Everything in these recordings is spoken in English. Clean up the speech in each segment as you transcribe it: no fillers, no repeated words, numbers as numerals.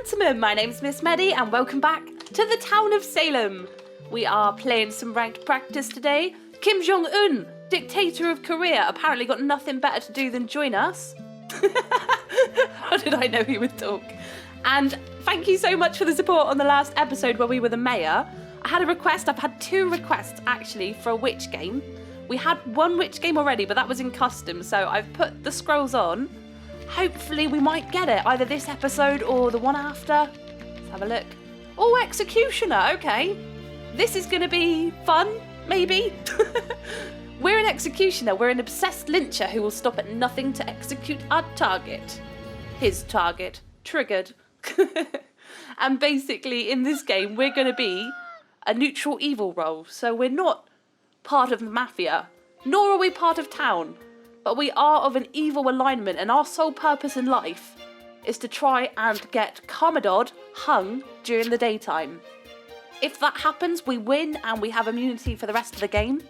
gentlemen, my name's Miss Medi and welcome back to the Town of Salem. We are playing some ranked practice today. Kim Jong-un, dictator of Korea, apparently got nothing better to do than join us. How did I know he would talk? And thank you so much for the support on the last episode where we were the mayor. I had a request, I've had 2 requests actually for a witch game. We had one witch game already, but that was in custom, so I've put the scrolls on. Hopefully we might get it, either this episode or the one after. Let's have a look. Oh, executioner, okay. This is going to be fun, maybe. We're an executioner, we're an obsessed lyncher who will stop at nothing to execute our target. His target. Triggered. And basically in this game we're going to be a neutral evil role. So we're not part of the Mafia, nor are we part of Town. But we are of an evil alignment, and our sole purpose in life is to try and get Commodore hung during the daytime. If that happens, we win and we have immunity for the rest of the game.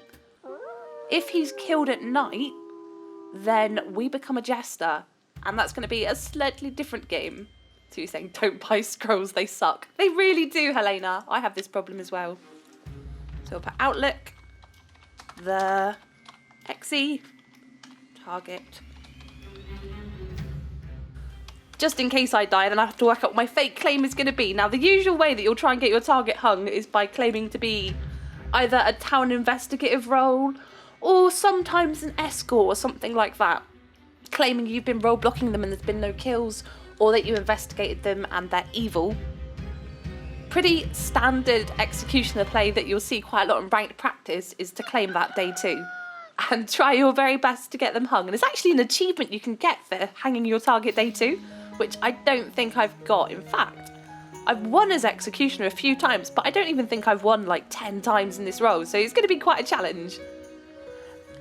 If he's killed at night, then we become a jester, and that's going to be a slightly different game. So you're saying, don't buy scrolls, they suck. They really do, Helena. I have this problem as well. So we'll put Outlook, the EXE, target. Just in case I die, then I have to work out what my fake claim is going to be. Now, the usual way that you'll try and get your target hung is by claiming to be either a town investigative role or sometimes an escort or something like that. Claiming you've been role blocking them and there's been no kills, or that you investigated them and they're evil. Pretty standard executioner play that you'll see quite a lot in ranked practice is to claim that day too. And try your very best to get them hung. And it's actually an achievement you can get for hanging your target day 2, which I don't think I've got. In fact, I've won as executioner a few times, but I don't even think I've won like 10 times in this role, so it's going to be quite a challenge.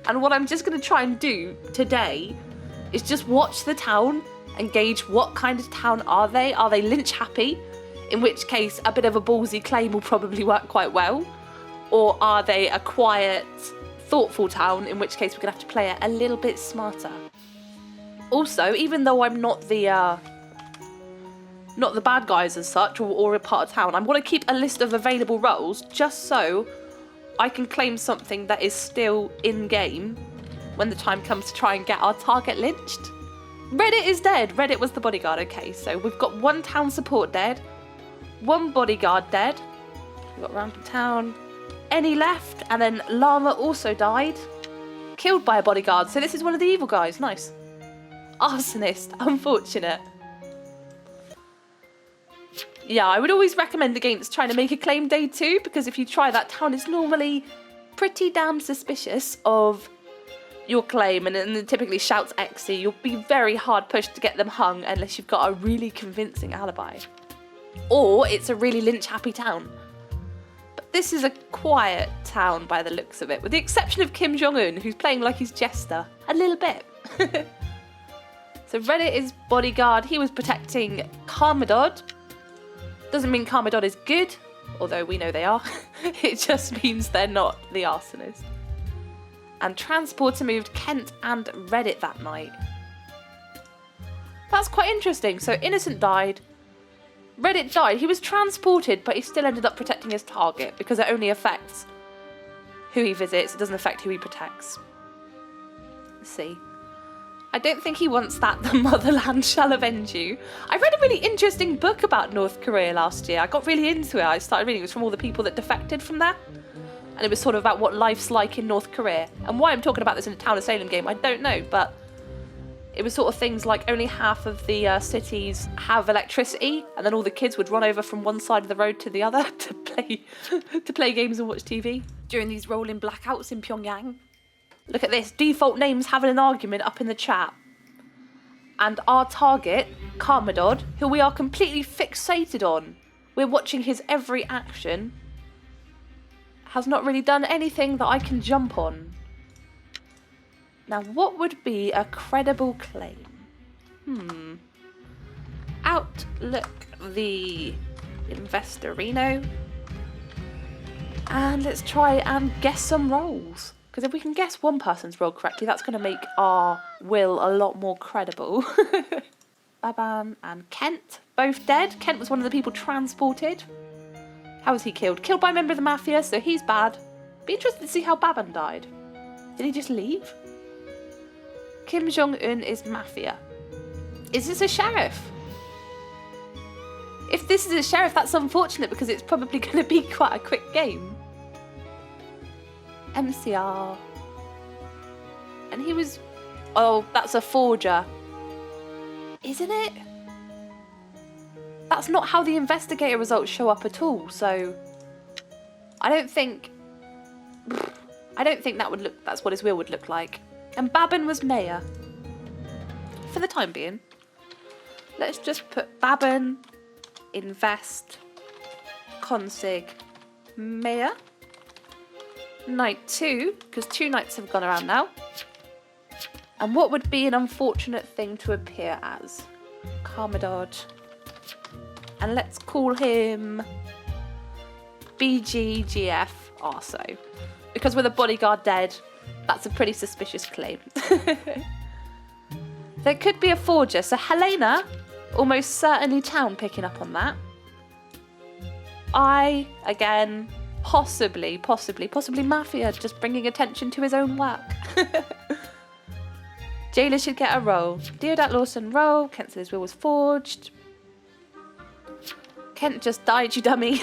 And what I'm just going to try and do today is just watch the town and gauge what kind of town are they. Are they lynch happy? In which case a bit of a ballsy claim will probably work quite well. Or are they a quiet, thoughtful town, in which case we're going to have to play it a little bit smarter. Also, even though I'm not the bad guys as such, or a part of town, I want to keep a list of available roles just so I can claim something that is still in game when the time comes to try and get our target lynched. Reddit is dead. Reddit was the bodyguard. Okay, so we've got 1 town support dead, 1 bodyguard dead. We've got random town. Any left, and then Llama also died. Killed by a bodyguard, so this is one of the evil guys. Nice. Arsonist, unfortunate. Yeah, I would always recommend against trying to make a claim day 2, because if you try that, town is normally pretty damn suspicious of your claim, and then typically shouts EXE. You'll be very hard pushed to get them hung unless you've got a really convincing alibi. Or it's a really lynch happy town. This is a quiet town by the looks of it, with the exception of Kim Jong-un, who's playing like he's jester. A little bit. So Reddit is bodyguard. He was protecting Commodore. Doesn't mean Commodore is good, although we know they are. It just means they're not the arsonist. And transporter moved Kent and Reddit that night. That's quite interesting. So Innocent died. Reddit died. He was transported, but he still ended up protecting his target because it only affects who he visits. It doesn't affect who he protects. Let's see. I don't think he wants that. The motherland shall avenge you. I read a really interesting book about North Korea last year. I got really into it. I started reading. It was from all the people that defected from there. And it was sort of about what life's like in North Korea. And why I'm talking about this in a Town of Salem game, I don't know, but it was sort of things like only half of the cities have electricity, and then all the kids would run over from one side of the road to the other to play games and watch TV during these rolling blackouts in Pyongyang. Look at this, default names having an argument up in the chat. And our target, Commodore, who we are completely fixated on, we're watching his every action, has not really done anything that I can jump on. Now, what would be a credible claim? Outlook the Investorino. And let's try and guess some roles. Because if we can guess one person's role correctly, that's going to make our will a lot more credible. Baban and Kent. both dead. Kent was one of the people transported. How was he killed? Killed by a member of the Mafia, so he's bad. Be interested to see how Baban died. Did he just leave? Kim Jong-un is Mafia. Is this a sheriff? If this is a sheriff, that's unfortunate because it's probably going to be quite a quick game. MCR. And he was... Oh, that's a forger. Isn't it? That's not how the investigator results show up at all, so... I don't think that would look... That's what his will would look like. And Baban was mayor. For the time being. Let's just put Baban, invest, consig, mayor. Night 2, because 2 nights have gone around now. And what would be an unfortunate thing to appear as? Karmadod. And let's call him BGGF Arso. Because with a bodyguard dead, that's a pretty suspicious claim. There could be a forger, so Helena, almost certainly Town picking up on that. I, again, possibly Mafia, just bringing attention to his own work. Jailer should get a roll. Deodat Lawson roll. Kent said his will was forged. Kent just died, you dummy.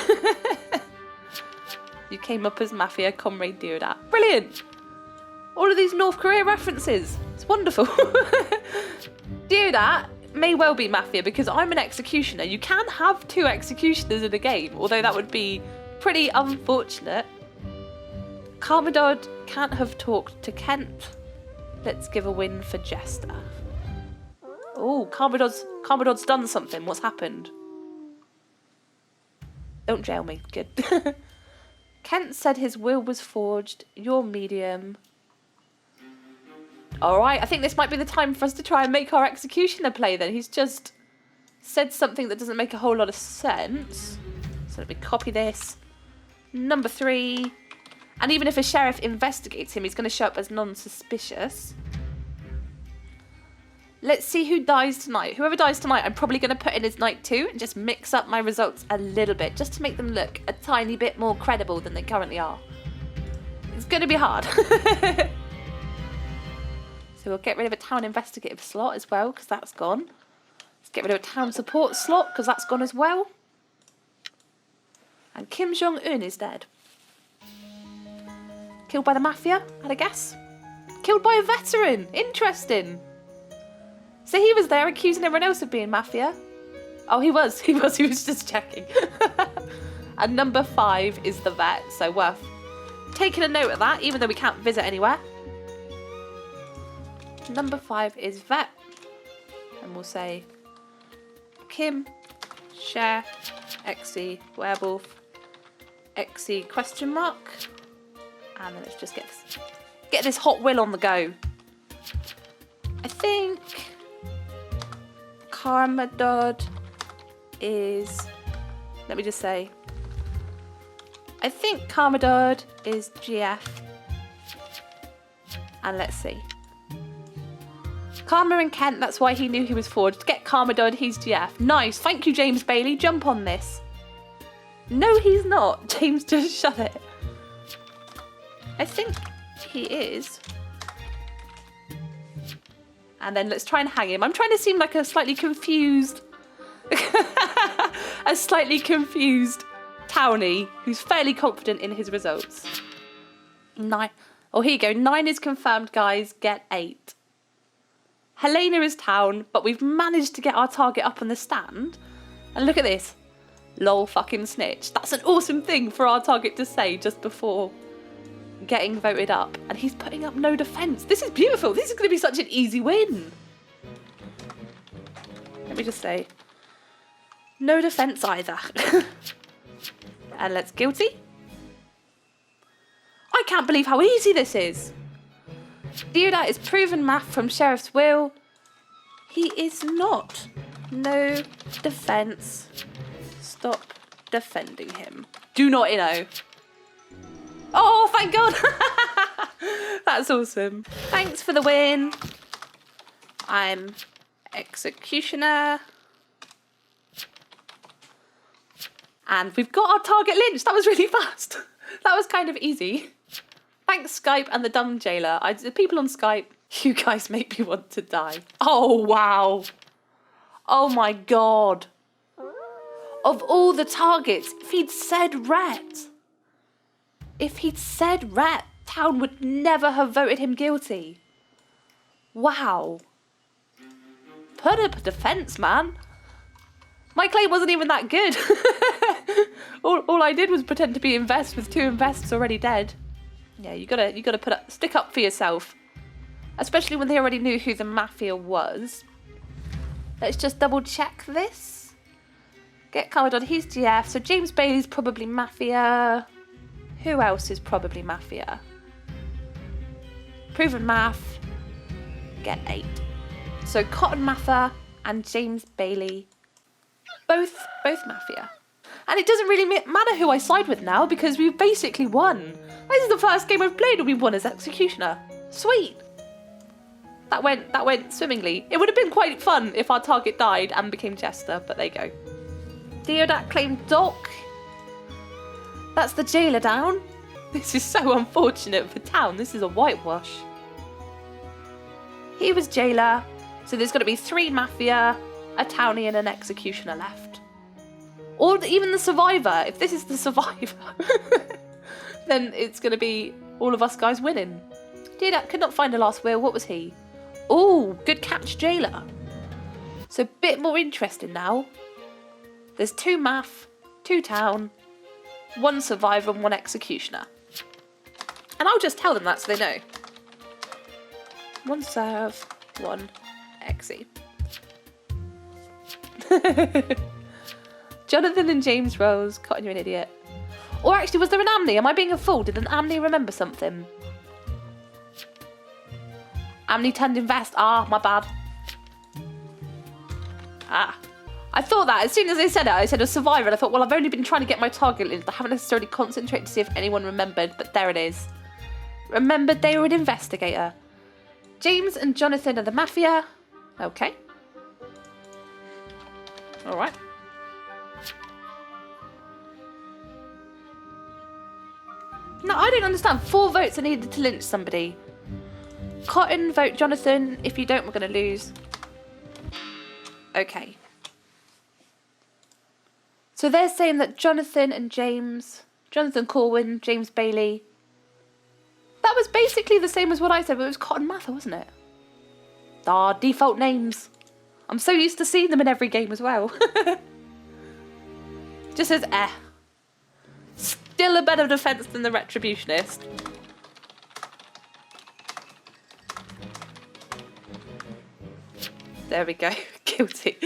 You came up as Mafia, Comrade Deodat. Brilliant! All of these North Korea references. It's wonderful. Deodat may well be Mafia because I'm an executioner. You can have 2 executioners in a game, although that would be pretty unfortunate. Karmadod can't have talked to Kent. Let's give a win for Jester. Oh, Karmadod's done something. What's happened? Don't jail me. Good. Kent said his will was forged. You're medium. Alright, I think this might be the time for us to try and make our executioner play then. He's just said something that doesn't make a whole lot of sense. So let me copy this. Number 3. And even if a sheriff investigates him, he's going to show up as non-suspicious. Let's see who dies tonight. Whoever dies tonight, I'm probably going to put in as night 2 and just mix up my results a little bit, just to make them look a tiny bit more credible than they currently are. It's going to be hard. So we'll get rid of a town investigative slot as well, because that's gone. Let's get rid of a town support slot, because that's gone as well. And Kim Jong-un is dead. Killed by the Mafia, I'd guess. Killed by a veteran. Interesting. So he was there accusing everyone else of being Mafia. Oh, he was. He was just checking. And number 5 is the vet, so worth taking a note of that, even though we can't visit anywhere. Number 5 is vet. And we'll say Kim, share, EXE, werewolf, EXE question mark. And then let's just get this hot will on the go. I think Karmadod is... Let me just say. I think Karmadod is GF. And let's see. Karma and Kent, that's why he knew he was forged. Get Karmadod, he's GF. Nice, thank you James Bailey, jump on this. No, he's not. James just shut it. I think he is. And then let's try and hang him. I'm trying to seem like a slightly confused... a slightly confused townie who's fairly confident in his results. 9. Oh, here you go. 9 is confirmed, guys. Get 8. Helena is town, but we've managed to get our target up on the stand. And look at this. Lol fucking snitch. That's an awesome thing for our target to say just before getting voted up. And he's putting up no defence. This is beautiful. This is going to be such an easy win. Let me just say. No defence either. And let's guilty. I can't believe how easy this is. Deodat is proven math from Sheriff's Will. He is not. No defence. Stop defending him. Do not inno. Oh, thank God. That's awesome. Thanks for the win. I'm executioner. And we've got our target lynched. That was really fast. That was kind of easy. Thanks, Skype and the dumb jailer. The people on Skype, you guys make me want to die. Oh, wow. Oh, my God. Of all the targets, if he'd said Rhett. If he'd said Rhett, Town would never have voted him guilty. Wow. Put up a defence, man. My claim wasn't even that good. all I did was pretend to be Invest with 2 Invests already dead. Yeah, you gotta stick up for yourself. Especially when they already knew who the Mafia was. Let's just double check this. Get covered on, he's GF. So James Bailey's probably Mafia. Who else is probably Mafia? Proven Math. Get 8. So Cotton Mather and James Bailey. Both Mafia. And it doesn't really matter who I side with now because we've basically won. This is the first game I've played and we won as Executioner. Sweet. That went swimmingly. It would have been quite fun if our target died and became Jester, but there you go. Deodat claimed Doc. That's the jailer down. This is so unfortunate for Town. This is a whitewash. He was jailer. So there's got to be 3 Mafia, a Townie and an Executioner left. Or even the Survivor. If this is the Survivor, then it's going to be all of us guys winning. Deodat could not find a last will. What was he? Oh, good catch, jailer. So a bit more interesting now. There's 2 Math, 2 Town, 1 Survivor and 1 Executioner. And I'll just tell them that so they know. 1 Serve, 1 Exy. Jonathan and James Rose. Cotton, you're an idiot. Or actually, was there an Amni? Am I being a fool? Did an Amni remember something? Amni turned Invest. Ah, my bad. Ah. I thought that. As soon as I said it, I said a Survivor. And I thought, well, I've only been trying to get my target in. I haven't necessarily concentrated to see if anyone remembered. But there it is. Remembered they were an investigator. James and Jonathan are the Mafia. Okay. All right. No, I don't understand. 4 votes are needed to lynch somebody. Cotton, vote Jonathan. If you don't, we're going to lose. Okay. So they're saying that Jonathan and James, Jonathan Corwin, James Bailey. That was basically the same as what I said, but it was Cotton Mather, wasn't it? Ah, default names. I'm so used to seeing them in every game as well. Just says eh. Still a better defence than the Retributionist. There we go. Guilty.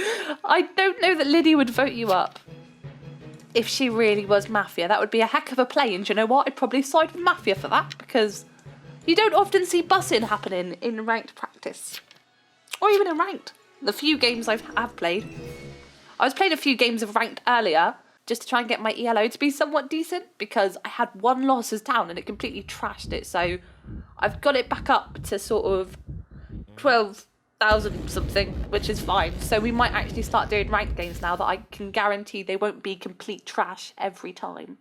I don't know that Liddy would vote you up if she really was Mafia. That would be a heck of a play, and do you know what? I'd probably side with Mafia for that because you don't often see bussing happening in ranked practice. Or even in ranked. The few games I've played. I was playing a few games of ranked earlier just to try and get my ELO to be somewhat decent because I had 1 loss as Town and it completely trashed it. So I've got it back up to sort of 12,000 something, which is fine. So we might actually start doing ranked games now that I can guarantee they won't be complete trash every time.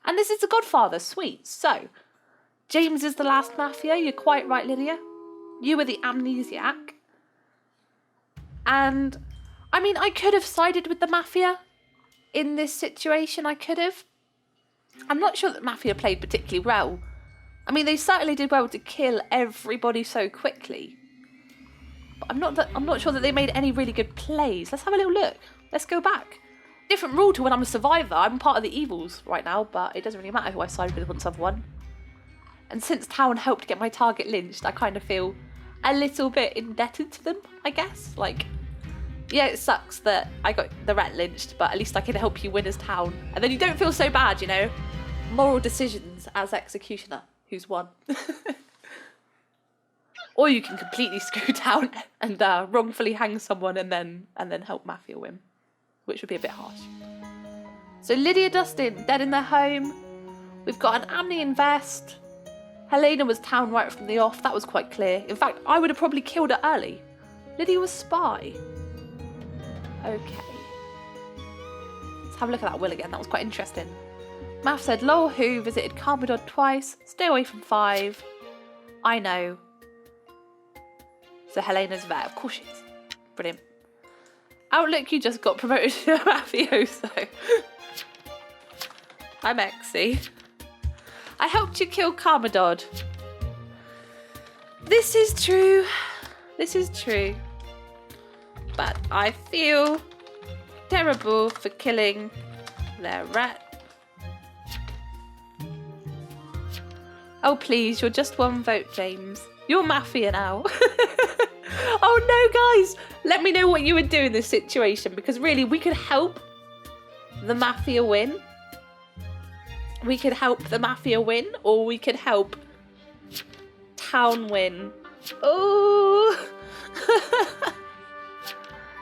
And this is the Godfather, sweet. So James is the last Mafia. You're quite right, Lydia. You were the amnesiac. And I mean, I could have sided with the Mafia in this situation. I could have. I'm not sure that Mafia played particularly well. I mean, they certainly did well to kill everybody so quickly. But I'm not sure that they made any really good plays. Let's have a little look. Let's go back. Different rule to when I'm a Survivor. I'm part of the evils right now, but it doesn't really matter who I side with once I've won. And since Town helped get my target lynched, I kind of feel a little bit indebted to them, I guess. Like, yeah, it sucks that I got the rat lynched, but at least I can help you win as Town. And then you don't feel so bad, you know? Moral decisions as Executioner, who's won. Or you can completely screw Town and wrongfully hang someone and then help Mafia win, which would be a bit harsh. So Lydia Dustin, dead in their home. We've got an Amni Invest. Helena was Town right from the off. That was quite clear. In fact, I would have probably killed her early. Lydia was Spy. Okay. Let's have a look at that will again. That was quite interesting. Math said, lol, who visited Carmadod twice. Stay away from 5. I know. So Helena's there. Of course she is. Brilliant. Outlook, you just got promoted to Mafioso. I'm EXE. I helped you kill Carmadod. This is true. This is true. But I feel terrible for killing their rat. Oh please, you're just 1 vote, James. You're Mafia now. Oh no, guys! Let me know what you would do in this situation, because really, we could help the Mafia win. We could help the Mafia win, or we could help Town win. Oh!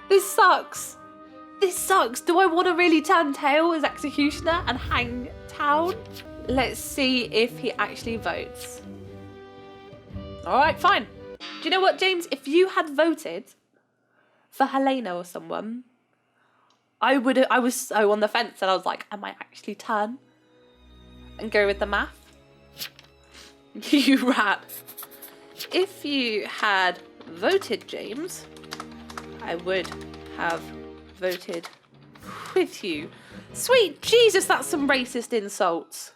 This sucks. This sucks. Do I want to really turn tail as Executioner and hang Town? Let's see if he actually votes. Alright, fine. Do you know what, James? If you had voted for Helena or someone, I was so on the fence and I was like, I might actually turn and go with the math. You rat. If you had voted James, I would have voted with you. Sweet Jesus, that's some racist insults.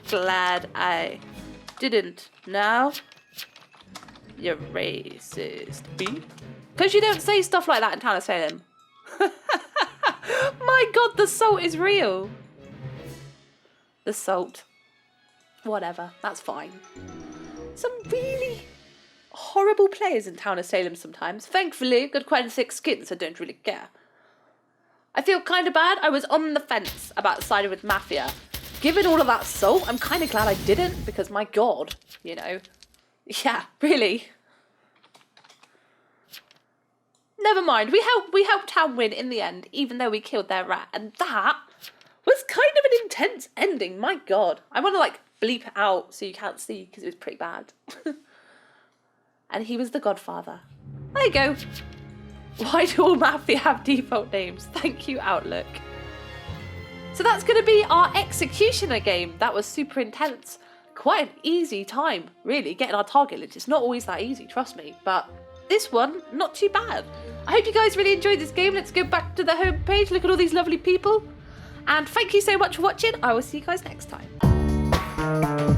Glad I didn't now. You racist beep. Because you don't say stuff like that in Town of Salem. My God, the salt is real. The salt. Whatever, that's fine. Some really horrible players in Town of Salem sometimes. Thankfully, got quite a thick skin, so don't really care. I feel kind of bad. I was on the fence about siding with Mafia. Given all of that salt, I'm kind of glad I didn't, because my God, you know. Yeah, really. Never mind. We helped Town win in the end, even though we killed their rat, and that was kind of an intense ending. My God, I want to like bleep it out so you can't see because it was pretty bad. And he was the Godfather. There you go. Why do all Mafia have default names? Thank you, Outlook. So that's going to be our Executioner game. That was super intense. Quite an easy time, really, getting our target list. It's not always that easy, trust me. But this one, not too bad. I hope you guys really enjoyed this game. Let's go back to the home page, look at all these lovely people. And thank you so much for watching. I will see you guys next time.